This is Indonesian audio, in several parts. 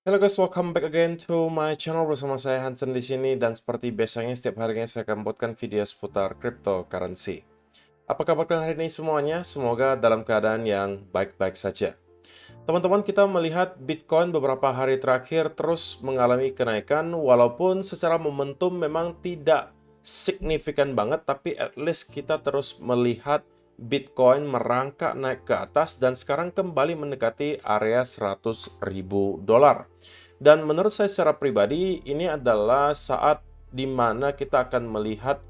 Halo guys, welcome back again to my channel bersama saya Hansen di sini dan seperti biasanya setiap harinya saya akan buatkan video seputar cryptocurrency. Apa kabar kalian hari ini semuanya? Semoga dalam keadaan yang baik-baik saja. Teman-teman, kita melihat Bitcoin beberapa hari terakhir terus mengalami kenaikan walaupun secara momentum memang tidak signifikan banget, tapi at least kita terus melihat Bitcoin merangkak naik ke atas dan sekarang kembali mendekati area 100.000 dolar. Dan menurut saya secara pribadi, ini adalah saat di mana kita akan melihat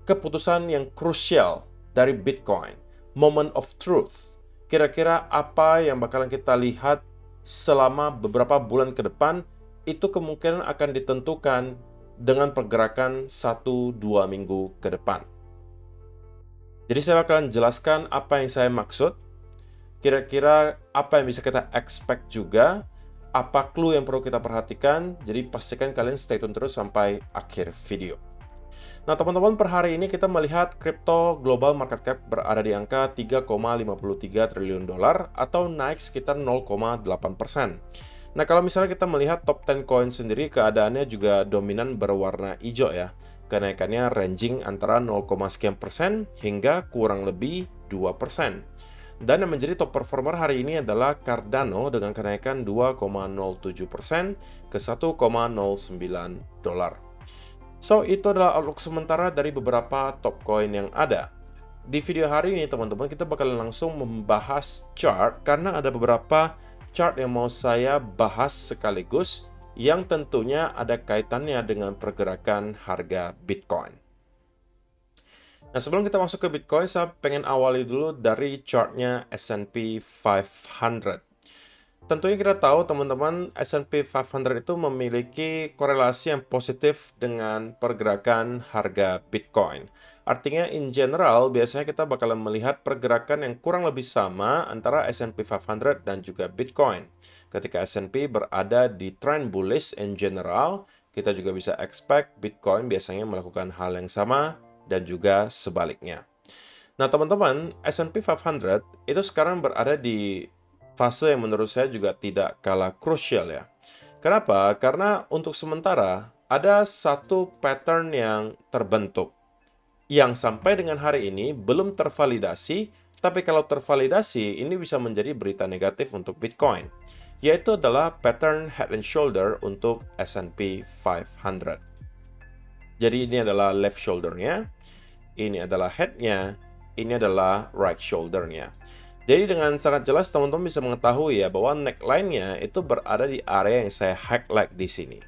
keputusan yang krusial dari Bitcoin. Moment of truth. Kira-kira apa yang bakalan kita lihat selama beberapa bulan ke depan, itu kemungkinan akan ditentukan dengan pergerakan 1-2 minggu ke depan. Jadi saya bakalan jelaskan apa yang saya maksud, kira-kira apa yang bisa kita expect juga, apa clue yang perlu kita perhatikan, jadi pastikan kalian stay tune terus sampai akhir video. Nah teman-teman, per hari ini kita melihat kripto global market cap berada di angka 3,53 triliun dolar atau naik sekitar 0,8%. Nah kalau misalnya kita melihat top 10 coin sendiri, keadaannya juga dominan berwarna hijau ya. Kenaikannya ranging antara 0, sekian persen hingga kurang lebih 2%. Dan yang menjadi top performer hari ini adalah Cardano dengan kenaikan 2,07% ke 1,09 dolar. So, itu adalah outlook sementara dari beberapa top coin yang ada. Di video hari ini, teman-teman, kita bakal langsung membahas chart karena ada beberapa chart yang mau saya bahas sekaligus yang tentunya ada kaitannya dengan pergerakan harga Bitcoin. Nah, sebelum kita masuk ke Bitcoin, saya pengen awali dulu dari chartnya S&P 500. Tentunya kita tahu, teman-teman, S&P 500 itu memiliki korelasi yang positif dengan pergerakan harga Bitcoin. Artinya, in general, biasanya kita bakalan melihat pergerakan yang kurang lebih sama antara S&P 500 dan juga Bitcoin. Ketika S&P berada di trend bullish in general, kita juga bisa expect Bitcoin biasanya melakukan hal yang sama dan juga sebaliknya. Nah, teman-teman, S&P 500 itu sekarang berada di fase yang menurut saya juga tidak kalah krusial ya. Kenapa? Karena untuk sementara ada satu pattern yang terbentuk yang sampai dengan hari ini belum tervalidasi, tapi kalau tervalidasi ini bisa menjadi berita negatif untuk Bitcoin, yaitu adalah pattern head and shoulder untuk S&P 500. Jadi ini adalah left shoulder-nya, ini adalah head-nya, ini adalah right shoulder-nya. Jadi dengan sangat jelas teman-teman bisa mengetahui ya bahwa neckline-nya itu berada di area yang saya highlight di sini.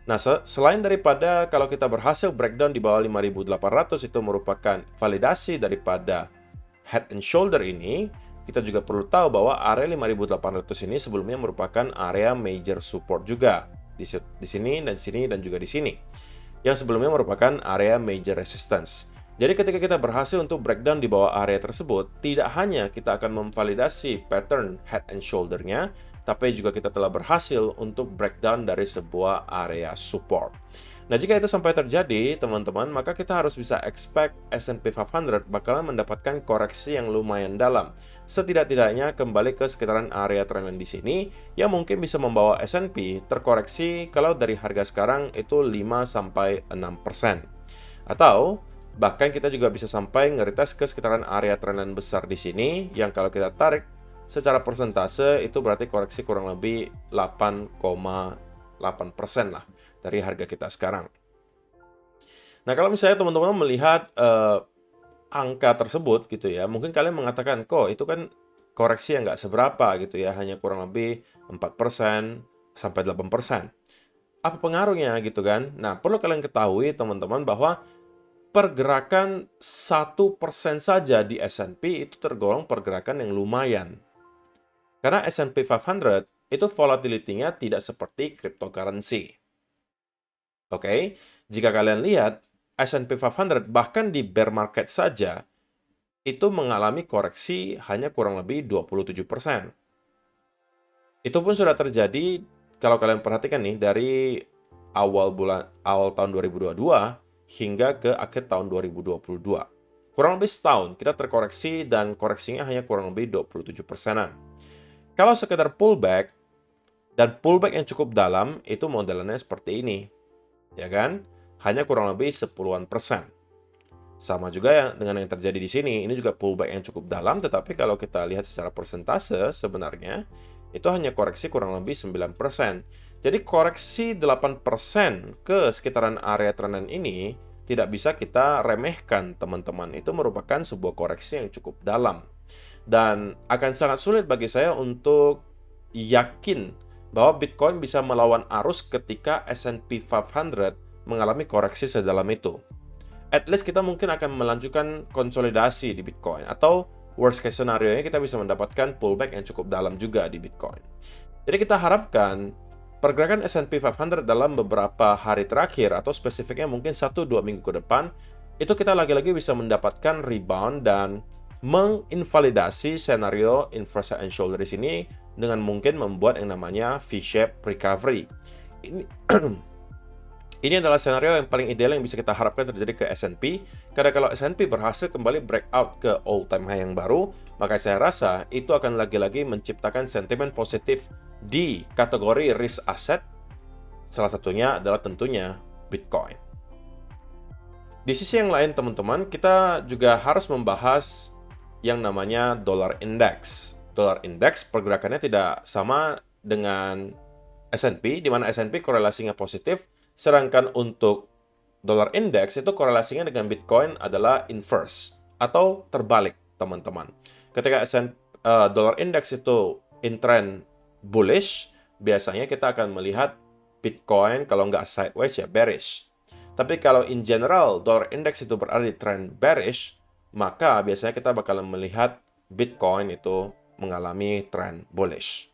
Nah, selain daripada kalau kita berhasil breakdown di bawah 5.800 itu merupakan validasi daripada head and shoulder ini, kita juga perlu tahu bahwa area 5.800 ini sebelumnya merupakan area major support juga. Di sini dan sini dan juga di sini. Yang sebelumnya merupakan area major resistance. Jadi ketika kita berhasil untuk breakdown di bawah area tersebut, tidak hanya kita akan memvalidasi pattern head and shoulder-nya, tapi juga kita telah berhasil untuk breakdown dari sebuah area support. Nah, jika itu sampai terjadi, teman-teman, maka kita harus bisa expect S&P 500 bakalan mendapatkan koreksi yang lumayan dalam. Setidak-tidaknya kembali ke sekitaran area trendline di sini, yang mungkin bisa membawa S&P terkoreksi kalau dari harga sekarang itu 5-6%. Atau bahkan kita juga bisa sampai ngeretes ke sekitaran area trendline besar di sini, yang kalau kita tarik secara persentase itu berarti koreksi kurang lebih 8,8% lah dari harga kita sekarang. Nah, kalau misalnya teman-teman melihat angka tersebut gitu ya, mungkin kalian mengatakan, kok itu kan koreksi yang nggak seberapa gitu ya, hanya kurang lebih 4% sampai 8%. Apa pengaruhnya gitu kan? Nah, perlu kalian ketahui teman-teman bahwa pergerakan 1% saja di S&P itu tergolong pergerakan yang lumayan. Karena S&P 500 itu volatility-nya tidak seperti cryptocurrency. Oke, jika kalian lihat S&P 500 bahkan di bear market saja itu mengalami koreksi hanya kurang lebih 27%. Itu pun sudah terjadi kalau kalian perhatikan nih dari awal tahun 2022 hingga ke akhir tahun 2022. Kurang lebih setahun kita terkoreksi dan koreksinya hanya kurang lebih 27%-an. Kalau sekedar pullback, Dan pullback yang cukup dalam itu modelannya seperti ini, ya kan? Hanya kurang lebih 10-an%. Sama juga dengan yang terjadi di sini, ini juga pullback yang cukup dalam, tetapi kalau kita lihat secara persentase sebenarnya, itu hanya koreksi kurang lebih 9%. Jadi koreksi 8% ke sekitaran area trend ini tidak bisa kita remehkan, teman-teman. Itu merupakan sebuah koreksi yang cukup dalam. Dan akan sangat sulit bagi saya untuk yakin bahwa Bitcoin bisa melawan arus ketika S&P 500 mengalami koreksi sedalam itu. At least kita mungkin akan melanjutkan konsolidasi di Bitcoin, atau worst case scenario-nya kita bisa mendapatkan pullback yang cukup dalam juga di Bitcoin. Jadi kita harapkan pergerakan S&P 500 dalam beberapa hari terakhir, atau spesifiknya mungkin 1-2 minggu ke depan, itu kita lagi-lagi bisa mendapatkan rebound dan menginvalidasi skenario inverse and shoulder di sini dengan mungkin membuat yang namanya V-shape recovery. Ini adalah skenario yang paling ideal yang bisa kita harapkan terjadi ke S&P, karena kalau S&P berhasil kembali breakout ke all-time high yang baru, maka saya rasa itu akan lagi-lagi menciptakan sentimen positif di kategori risk asset, salah satunya adalah tentunya Bitcoin. Di sisi yang lain, teman-teman, kita juga harus membahas yang namanya dollar index. Dollar index pergerakannya tidak sama dengan S&P, di mana S&P korelasinya positif, sedangkan untuk dollar index itu korelasinya dengan Bitcoin adalah inverse atau terbalik, teman-teman. Ketika dollar index itu in trend bullish, biasanya kita akan melihat Bitcoin kalau nggak sideways ya bearish. Tapi kalau in general dollar index itu berada di trend bearish, maka biasanya kita bakalan melihat Bitcoin itu mengalami trend bullish.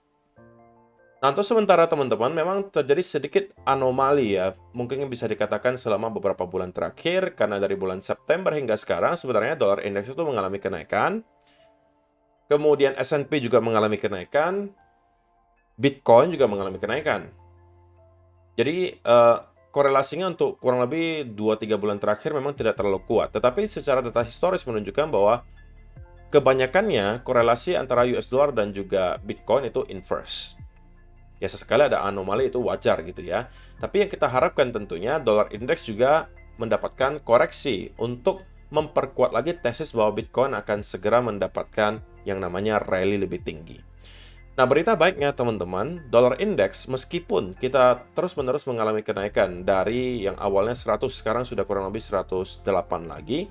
Nah, untuk sementara teman-teman, memang terjadi sedikit anomali ya, mungkin bisa dikatakan selama beberapa bulan terakhir, karena dari bulan September hingga sekarang sebenarnya dollar index itu mengalami kenaikan, kemudian S&P juga mengalami kenaikan, Bitcoin juga mengalami kenaikan. Jadi, korelasinya untuk kurang lebih 2-3 bulan terakhir memang tidak terlalu kuat, tetapi secara data historis menunjukkan bahwa kebanyakannya korelasi antara US dollar dan juga Bitcoin itu inverse. Ya, sesekali ada anomali, itu wajar gitu ya. Tapi yang kita harapkan tentunya dollar index juga mendapatkan koreksi untuk memperkuat lagi tesis bahwa Bitcoin akan segera mendapatkan yang namanya rally lebih tinggi. Nah, berita baiknya teman-teman, dollar index meskipun kita terus-menerus mengalami kenaikan dari yang awalnya 100 sekarang sudah kurang lebih 108 lagi.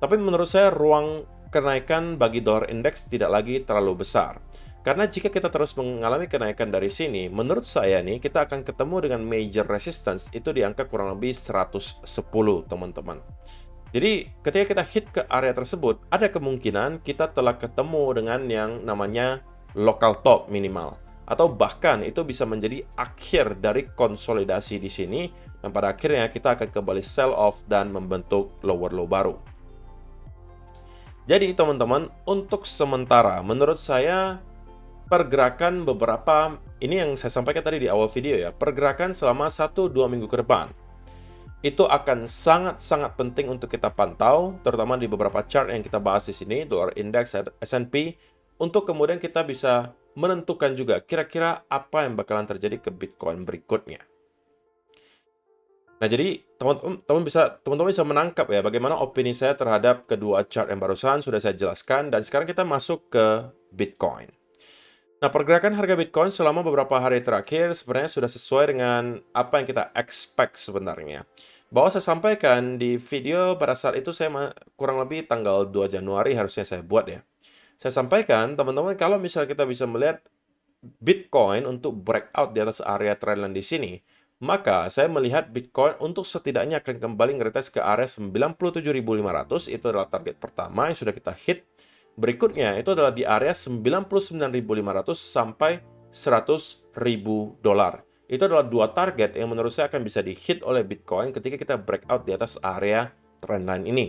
Tapi menurut saya ruang kenaikan bagi dollar index tidak lagi terlalu besar. Karena jika kita terus mengalami kenaikan dari sini, menurut saya nih, kita akan ketemu dengan major resistance itu di angka kurang lebih 110, teman-teman. Jadi, ketika kita hit ke area tersebut, ada kemungkinan kita telah ketemu dengan yang namanya local top minimal. Atau bahkan itu bisa menjadi akhir dari konsolidasi di sini, dan pada akhirnya kita akan kembali sell off dan membentuk lower low baru. Jadi, teman-teman, untuk sementara, menurut saya pergerakan beberapa, ini yang saya sampaikan tadi di awal video ya, pergerakan selama 1-2 minggu ke depan itu akan sangat-sangat penting untuk kita pantau, terutama di beberapa chart yang kita bahas di sini, dollar index, S&P, untuk kemudian kita bisa menentukan juga kira-kira apa yang bakalan terjadi ke Bitcoin berikutnya. Nah, jadi teman-teman bisa menangkap ya bagaimana opini saya terhadap kedua chart yang barusan sudah saya jelaskan, dan sekarang kita masuk ke Bitcoin. Nah, pergerakan harga Bitcoin selama beberapa hari terakhir sebenarnya sudah sesuai dengan apa yang kita expect sebenarnya. Bahwa saya sampaikan di video pada saat itu, saya kurang lebih tanggal 2 Januari harusnya saya buat ya. Saya sampaikan, teman-teman, kalau misalnya kita bisa melihat Bitcoin untuk breakout di atas area trendline di sini, maka saya melihat Bitcoin untuk setidaknya akan kembali ngeretest ke area 97.500, itu adalah target pertama yang sudah kita hit. Berikutnya itu adalah di area 99.500 sampai 100.000 dolar. Itu adalah dua target yang menurut saya akan bisa di-hit oleh Bitcoin ketika kita breakout di atas area trendline ini.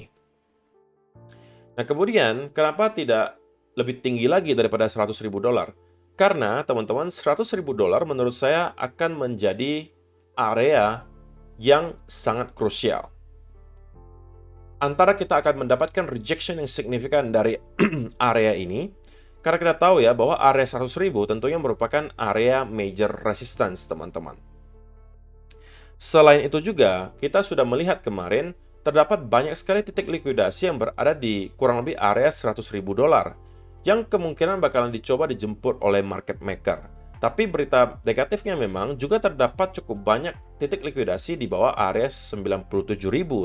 Nah, kemudian kenapa tidak lebih tinggi lagi daripada 100.000 dolar? Karena teman-teman, 100.000 dolar menurut saya akan menjadi area yang sangat krusial. Antara kita akan mendapatkan rejection yang signifikan dari area ini, Karena kita tahu ya bahwa area 100.000 tentunya merupakan area major resistance, teman-teman. Selain itu juga, kita sudah melihat kemarin terdapat banyak sekali titik likuidasi yang berada di kurang lebih area 100.000 dolar yang kemungkinan bakalan dicoba dijemput oleh market maker. Tapi berita negatifnya memang juga terdapat cukup banyak titik likuidasi di bawah area 97.000,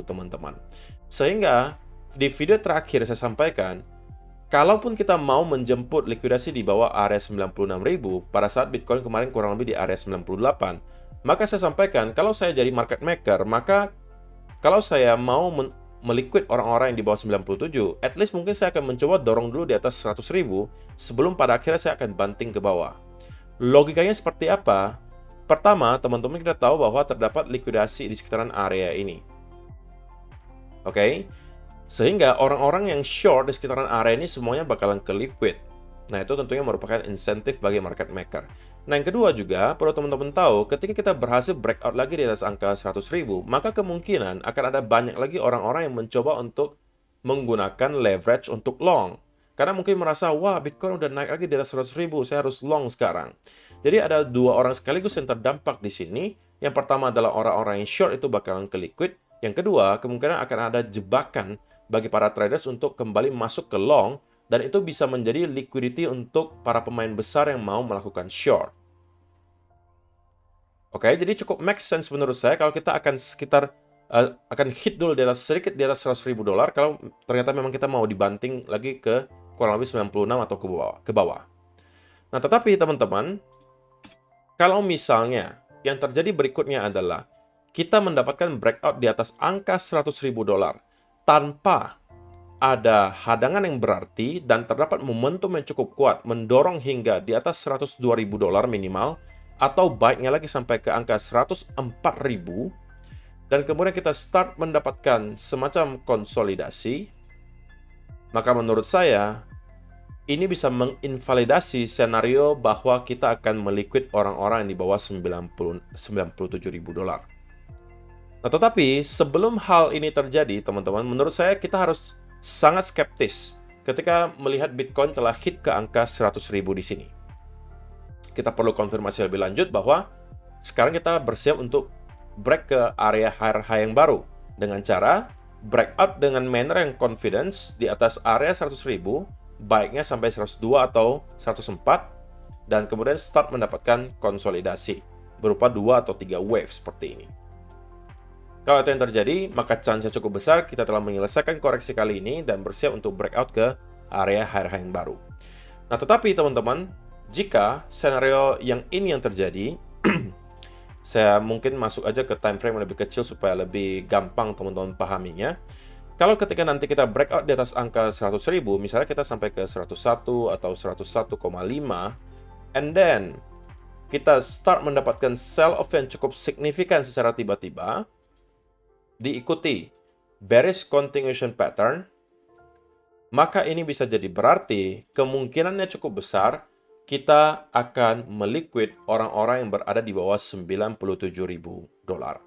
teman-teman. Sehingga di video terakhir saya sampaikan, kalaupun kita mau menjemput likuidasi di bawah area 96.000 pada saat Bitcoin kemarin kurang lebih di area 98, maka saya sampaikan kalau saya jadi market maker, maka kalau saya mau meliquid orang-orang yang di bawah 97, at least mungkin saya akan mencoba dorong dulu di atas 100.000 sebelum pada akhirnya saya akan banting ke bawah. Logikanya seperti apa? Pertama, teman-teman kita tahu bahwa terdapat likuidasi di sekitaran area ini. Oke? Sehingga orang-orang yang short di sekitaran area ini semuanya bakalan ke liquid. Nah, itu tentunya merupakan insentif bagi market maker. Nah, yang kedua juga, perlu teman-teman tahu, ketika kita berhasil breakout lagi di atas angka 100.000, maka kemungkinan akan ada banyak lagi orang-orang yang mencoba untuk menggunakan leverage untuk long. Karena mungkin merasa, wah, Bitcoin udah naik lagi di atas 100.000, saya harus long sekarang. Jadi ada dua orang sekaligus yang terdampak di sini. Yang pertama adalah orang-orang yang short itu bakalan ke liquid. Yang kedua, kemungkinan akan ada jebakan bagi para traders untuk kembali masuk ke long, dan itu bisa menjadi liquidity untuk para pemain besar yang mau melakukan short. Oke, jadi cukup make sense menurut saya kalau kita akan sekitar akan hit dulu di atas sedikit di atas 100.000 dolar kalau ternyata memang kita mau dibanting lagi ke kurang lebih 96 atau ke bawah. Nah, tetapi teman-teman, kalau misalnya yang terjadi berikutnya adalah kita mendapatkan breakout di atas angka 100.000 dolar tanpa ada hadangan yang berarti dan terdapat momentum yang cukup kuat mendorong hingga di atas 102.000 dolar minimal atau baiknya lagi sampai ke angka 104.000 dan kemudian kita start mendapatkan semacam konsolidasi, maka menurut saya ini bisa menginvalidasi senario bahwa kita akan meliquid orang-orang yang di bawah 97.000 dolar. Nah, tetapi sebelum hal ini terjadi, teman-teman, menurut saya kita harus sangat skeptis ketika melihat Bitcoin telah hit ke angka 100.000 di sini. Kita perlu konfirmasi lebih lanjut bahwa sekarang kita bersiap untuk break ke area high yang baru dengan cara breakout dengan manner yang confidence di atas area 100.000, baiknya sampai 102 atau 104, dan kemudian start mendapatkan konsolidasi berupa 2 atau 3 wave seperti ini. Kalau itu yang terjadi, maka chance cukup besar kita telah menyelesaikan koreksi kali ini dan bersiap untuk breakout ke area high yang baru. Nah, tetapi teman-teman, jika scenario yang ini yang terjadi, saya mungkin masuk aja ke time frame yang lebih kecil supaya lebih gampang teman-teman pahaminya. Kalau ketika nanti kita breakout di atas angka 100.000, misalnya kita sampai ke 101 atau 101,5, and then kita start mendapatkan sell off yang cukup signifikan secara tiba-tiba, diikuti bearish continuation pattern, maka ini bisa jadi berarti kemungkinannya cukup besar kita akan meliquid orang-orang yang berada di bawah 97.000 dolar.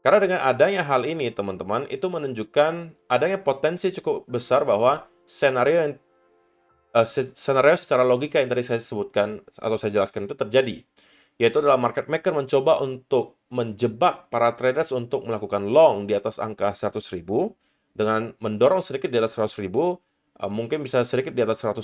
Karena dengan adanya hal ini, teman-teman, itu menunjukkan adanya potensi cukup besar bahwa scenario secara logika yang tadi saya sebutkan atau saya jelaskan itu terjadi. Yaitu adalah market maker mencoba untuk menjebak para traders untuk melakukan long di atas angka 100.000 dengan mendorong sedikit di atas 100.000, mungkin bisa sedikit di atas 101,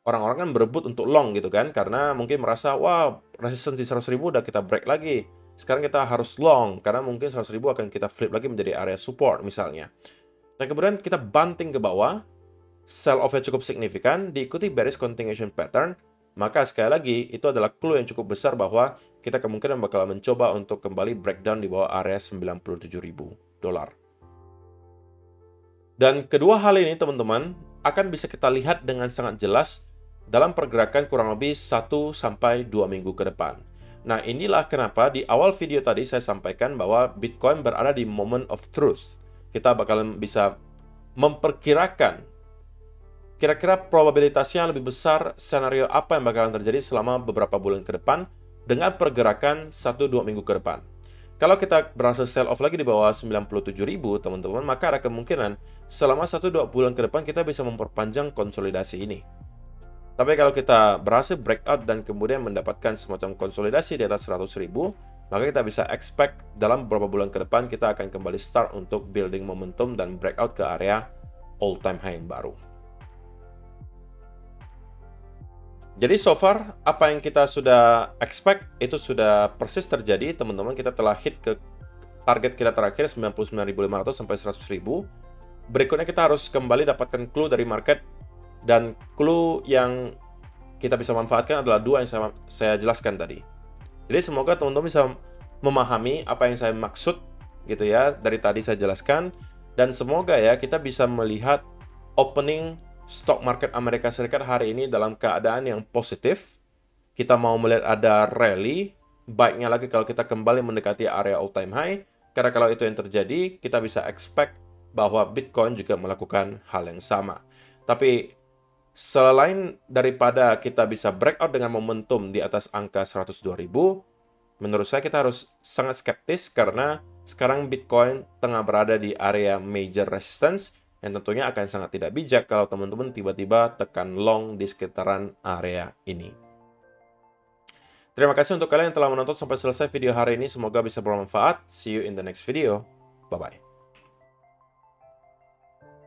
orang-orang kan berebut untuk long gitu kan, karena mungkin merasa, wah, resistance di 100.000 udah kita break lagi. Sekarang kita harus long, karena mungkin 100.000 akan kita flip lagi menjadi area support misalnya. Dan kemudian kita banting ke bawah, sell off-nya cukup signifikan, diikuti bearish continuation pattern, maka sekali lagi, itu adalah clue yang cukup besar bahwa kita kemungkinan bakal mencoba untuk kembali breakdown di bawah area 97.000 dolar. Dan kedua hal ini, teman-teman, akan bisa kita lihat dengan sangat jelas dalam pergerakan kurang lebih 1-2 minggu ke depan. Nah, inilah kenapa di awal video tadi saya sampaikan bahwa Bitcoin berada di moment of truth. Kita bakalan bisa memperkirakan kira-kira probabilitasnya lebih besar skenario apa yang bakalan terjadi selama beberapa bulan ke depan dengan pergerakan 1-2 minggu ke depan. Kalau kita berhasil sell off lagi di bawah 97.000, teman-teman, maka ada kemungkinan selama 1-2 bulan ke depan kita bisa memperpanjang konsolidasi ini. Tapi kalau kita berhasil breakout dan kemudian mendapatkan semacam konsolidasi di atas 100.000, maka kita bisa expect dalam beberapa bulan ke depan kita akan kembali start untuk building momentum dan breakout ke area all time high yang baru. Jadi so far, apa yang kita sudah expect itu sudah persis terjadi, teman-teman. Kita telah hit ke target kita terakhir 99.500 sampai 100.000. Berikutnya kita harus kembali dapatkan clue dari market, dan clue yang kita bisa manfaatkan adalah dua yang saya jelaskan tadi. Jadi semoga teman-teman bisa memahami apa yang saya maksud gitu ya, dari tadi saya jelaskan, dan semoga ya kita bisa melihat opening stock market Amerika Serikat hari ini dalam keadaan yang positif. Kita mau melihat ada rally, baiknya lagi kalau kita kembali mendekati area all time high, karena kalau itu yang terjadi, kita bisa expect bahwa Bitcoin juga melakukan hal yang sama. Tapi selain daripada kita bisa breakout dengan momentum di atas angka 102.000, menurut saya kita harus sangat skeptis karena sekarang Bitcoin tengah berada di area major resistance, yang tentunya akan sangat tidak bijak kalau teman-teman tiba-tiba tekan long di sekitaran area ini. Terima kasih untuk kalian yang telah menonton sampai selesai video hari ini. Semoga bisa bermanfaat. See you in the next video. Bye-bye.